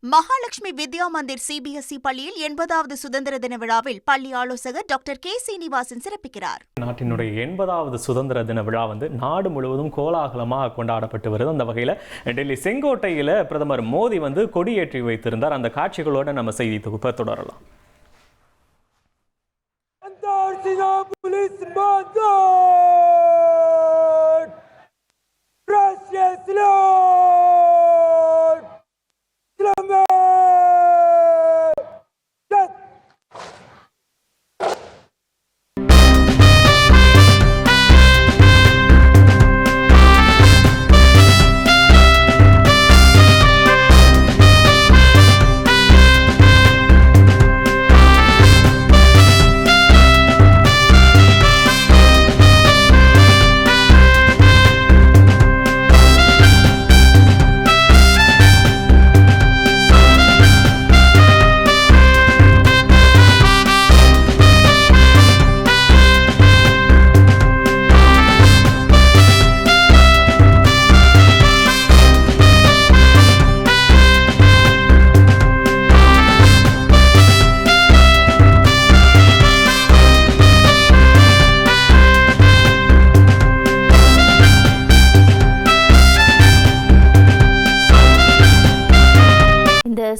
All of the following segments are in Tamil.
மகாலட்சுமி வித்யா மந்திர் சிபிஎஸ்இ பள்ளியில் 80வது சுதந்திர தின விழாவில் பள்ளி ஆலோசகர் டாக்டர் கே சீனிவாசன் சிறப்பிக்கிறார். நாட்டினுடைய 80வது சுதந்திர தின விழா நாடு முழுவதும் கோலாகலமாக கொண்டாடப்பட்டு வருது. அந்த வகையில் டெல்லி செங்கோட்டையில் பிரதமர் மோடி கொடியேற்றி வைத்திருந்தார். அந்த காட்சிகளோடு நம்ம செய்தி தொகுப்பை தொடரலாம்.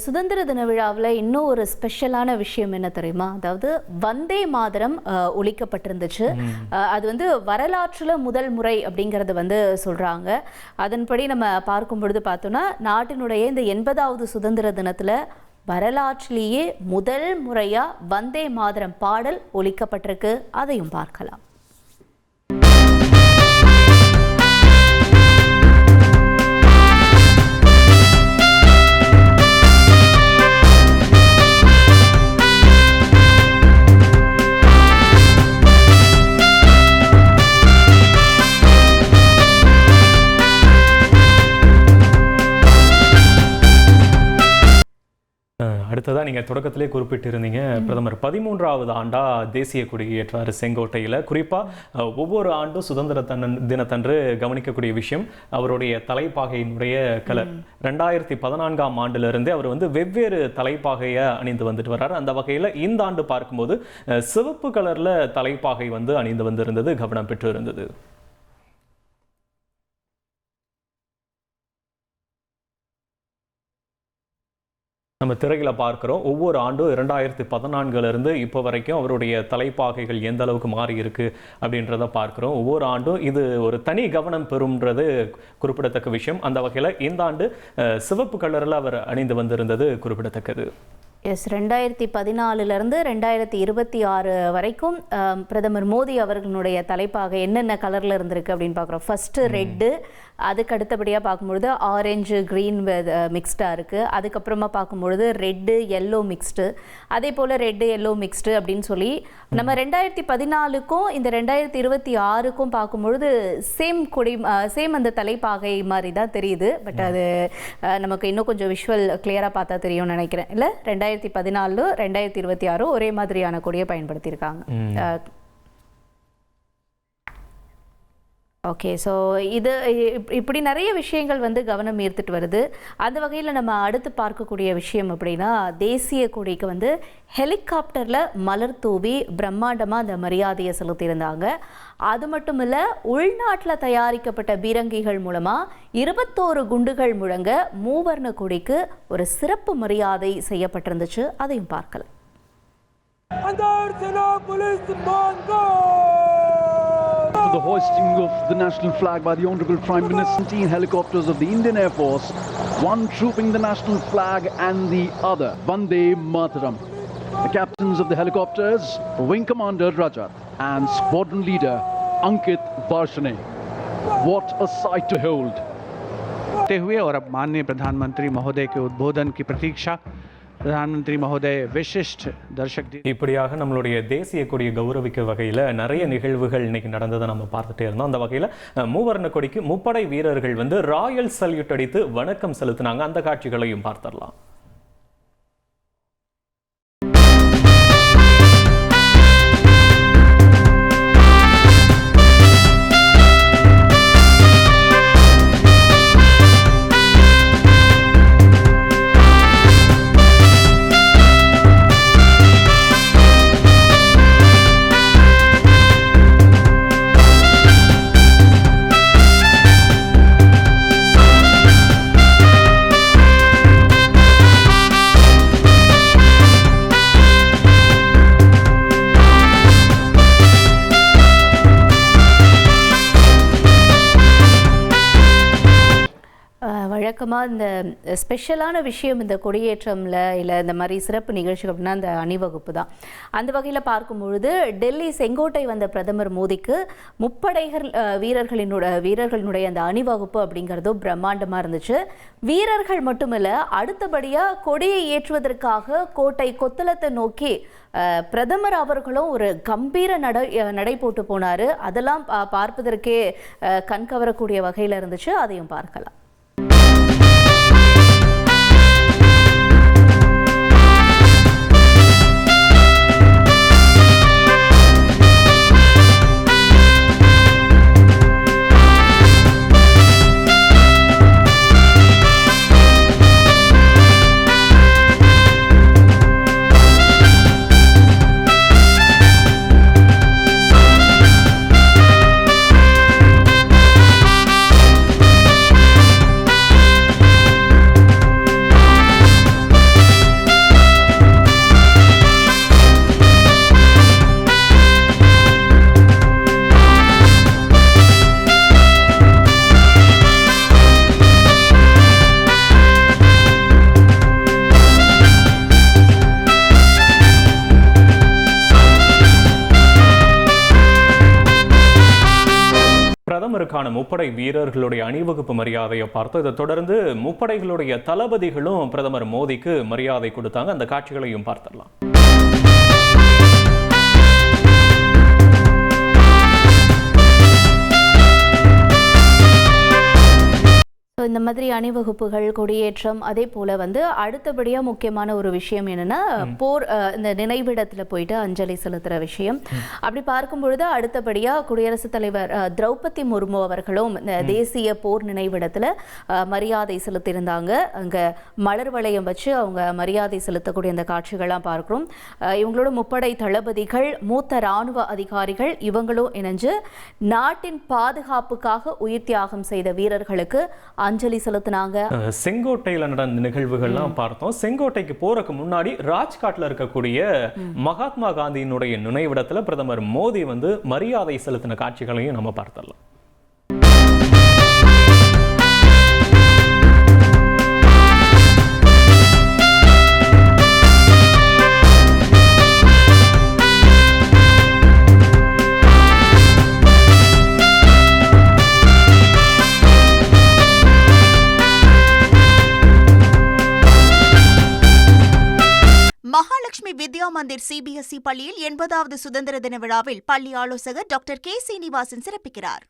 சுதந்திர தின விழாவில் இன்னும் ஒரு ஸ்பெஷலான விஷயம் என்ன தெரியுமா? அதாவது வந்தே மாதரம் ஒலிக்கப்பட்டிருந்துச்சு. அது வரலாற்றில் முதல் முறை அப்படிங்கிறது சொல்கிறாங்க. அதன்படி நம்ம பார்க்கும் பொழுது பார்த்தோன்னா நாட்டினுடைய இந்த 80வது சுதந்திர தினத்தில் வரலாற்றிலேயே முதல் முறையாக வந்தே மாதரம் பாடல் ஒலிக்கப்பட்டிருக்கு. அதையும் பார்க்கலாம். அடுத்ததாக நீங்கள் தொடக்கத்திலே குறிப்பிட்டிருந்தீங்க, பிரதமர் 13வது ஆண்டாக தேசிய கொடி ஏற்றார் செங்கோட்டையில். குறிப்பாக ஒவ்வொரு ஆண்டும் சுதந்திர தினத்தன்று கவனிக்கக்கூடிய விஷயம் அவருடைய தலைப்பாகையினுடைய கலர். 2014ஆம் ஆண்டிலிருந்தே அவர் வெவ்வேறு தலைப்பாகையை அணிந்து வந்துட்டு வர்றார். அந்த வகையில் இந்த ஆண்டு பார்க்கும்போது சிவப்பு கலரில் தலைப்பாகை அணிந்து வந்திருந்தது கவனம் பெற்று இருந்தது. நம்ம திரையில் பார்க்குறோம். ஒவ்வொரு ஆண்டும் 2014 இப்போ வரைக்கும் அவருடைய தலைப்பாகைகள் எந்த அளவுக்கு மாறி இருக்கு அப்படின்றத பார்க்குறோம். ஒவ்வொரு ஆண்டும் இது ஒரு தனி கவனம் பெறும்ன்றது குறிப்பிடத்தக்க விஷயம். அந்த வகையில் இந்த ஆண்டு சிவப்பு கலரில் அவர் அணிந்து வந்திருந்தது குறிப்பிடத்தக்கது. எஸ், 2014 2026 வரைக்கும் பிரதமர் மோடி அவர்களுடைய தலைப்பாக என்னென்ன கலரில் இருந்திருக்கு அப்படின்னு பார்க்குறோம். ஃபஸ்ட்டு ரெட்டு, அதுக்கு அடுத்தபடியாக பார்க்கும்பொழுது ஆரஞ்சு க்ரீன் மிக்ஸ்டாக இருக்குது. அதுக்கப்புறமா பார்க்கும்பொழுது ரெட்டு எல்லோ மிக்ஸ்டு, அதே போல் ரெட்டு எல்லோ மிக்ஸ்டு அப்படின்னு சொல்லி நம்ம 2014க்கும் இந்த 2026க்கும் பார்க்கும்பொழுது சேம் அந்த தலைப்பாகை மாதிரி தான் தெரியுது. பட் அது நமக்கு இன்னும் கொஞ்சம் விஷுவல் கிளியராக பார்த்தா தெரியும்னு நினைக்கிறேன். இல்லை, 2014 2026 ஒரே மாதிரியான கொடியை பயன்படுத்தியிருக்காங்க. ஓகே, ஸோ இது இப்படி நிறைய விஷயங்கள் கவனம் ஈர்த்துட்டு வருது. அந்த வகையில் நம்ம அடுத்து பார்க்கக்கூடிய விஷயம் அப்படின்னா, தேசிய கொடிக்கு ஹெலிகாப்டரில் மலர் தூவி பிரம்மாண்டமாக அந்த மரியாதையை செலுத்தியிருந்தாங்க. அது மட்டும் இல்லை, உள்நாட்டில் தயாரிக்கப்பட்ட பீரங்கிகள் மூலமாக 21 குண்டுகள் முழங்க மூவர்ண கொடிக்கு ஒரு சிறப்பு மரியாதை செய்யப்பட்டிருந்துச்சு. அதையும் பார்க்கலாம். The hoisting of the national flag by the Honorable Prime Minister. 17 helicopters of the Indian Air Force, one trooping the national flag and the other Vande Mataram. The captains of the helicopters, Wing Commander Rajat and Squadron Leader Ankit Varshane. What a sight to behold. हुए और अब माननीय प्रधानमंत्री महोदय के उद्बोधन की प्रतीक्षा. பிரதமர் மகோதய விசிஷ்ட் தர்ஷக். இப்படியாக நம்மளுடைய தேசிய கொடியை கௌரவிக்க வகையில் நிறைய நிகழ்வுகள் இன்னைக்கு நடந்ததை நம்ம பார்த்துட்டே இருந்தோம். அந்த வகையில் மூவர்ண கொடிக்கு முப்படை வீரர்கள் ராயல் சல்யூட் அடித்து வணக்கம் செலுத்தினாங்க. அந்த காட்சிகளையும் பார்த்துடலாம். வழக்கமாக இந்த ஸ்பெஷலான விஷயம் இந்த கொடியேற்றம்ல இல்லை இந்த மாதிரி சிறப்பு நிகழ்ச்சிகள் அப்படின்னா அந்த அணிவகுப்பு தான். அந்த வகையில் பார்க்கும் பொழுது டெல்லி செங்கோட்டை வந்த பிரதமர் மோடிக்கு முப்படைகள் வீரர்களினுடைய அந்த அணிவகுப்பு அப்படிங்கிறதும் பிரம்மாண்டமாக இருந்துச்சு. வீரர்கள் மட்டுமல்ல, அடுத்தபடியாக கொடியை ஏற்றுவதற்காக கோட்டை கொத்தளத்தை நோக்கி பிரதமர் அவர்களும் ஒரு கம்பீர நடை போட்டு போனார். அதெல்லாம் பார்ப்பதற்கே கண்கவரக்கூடிய வகையில் இருந்துச்சு. அதையும் பார்க்கலாம். பிரதமருக்கான முப்படை வீரர்களுடைய அணிவகுப்பு மரியாதையை பார்த்தோம். இதை தொடர்ந்து முப்படைகளுடைய தளபதிகளும் பிரதமர் மோடிக்கு மரியாதை கொடுத்தாங்க. அந்த காட்சிகளையும் பார்த்துடலாம். இந்த மாதிரி அணிவகுப்புகள், கொடியேற்றம், அதே போல அடுத்தபடியாக முக்கியமான ஒரு விஷயம் என்னன்னா போர் இந்த நினைவிடத்தில் போயிட்டு அஞ்சலி செலுத்துகிற விஷயம். அப்படி பார்க்கும் பொழுது அடுத்தபடியாக குடியரசுத் தலைவர் திரௌபதி முர்மு அவர்களும் இந்த தேசிய போர் நினைவிடத்தில் மரியாதை செலுத்தியிருந்தாங்க. அங்கே மலர் வளையம் வச்சு அவங்க மரியாதை செலுத்தக்கூடிய அந்த காட்சிகள்லாம் பார்க்குறோம். இவங்களோட முப்படை தளபதிகள், மூத்த இராணுவ அதிகாரிகள் இவங்களும் இணைஞ்சு நாட்டின் பாதுகாப்புக்காக உயிர் தியாகம் செய்த வீரர்களுக்கு அஞ்சலி செலுத்தினாங்க. செங்கோட்டையில நடந்த நிகழ்வுகள்லாம் பார்த்தோம். செங்கோட்டைக்கு போறதுக்கு முன்னாடி ராஜ்காட்ல இருக்கக்கூடிய மகாத்மா காந்தியினுடைய நினைவிடத்துல பிரதமர் மோடி மரியாதை செலுத்தின காட்சிகளையும் நம்ம பார்த்தலாம். மகாலட்சுமி வித்யா மந்திர் சிபிஎஸ்இ பள்ளியில் 80வது சுதந்திர தின விழாவில் பள்ளி ஆலோசகர் டாக்டர் கே. சீனிவாசன் சிறப்பிக்கிறார்.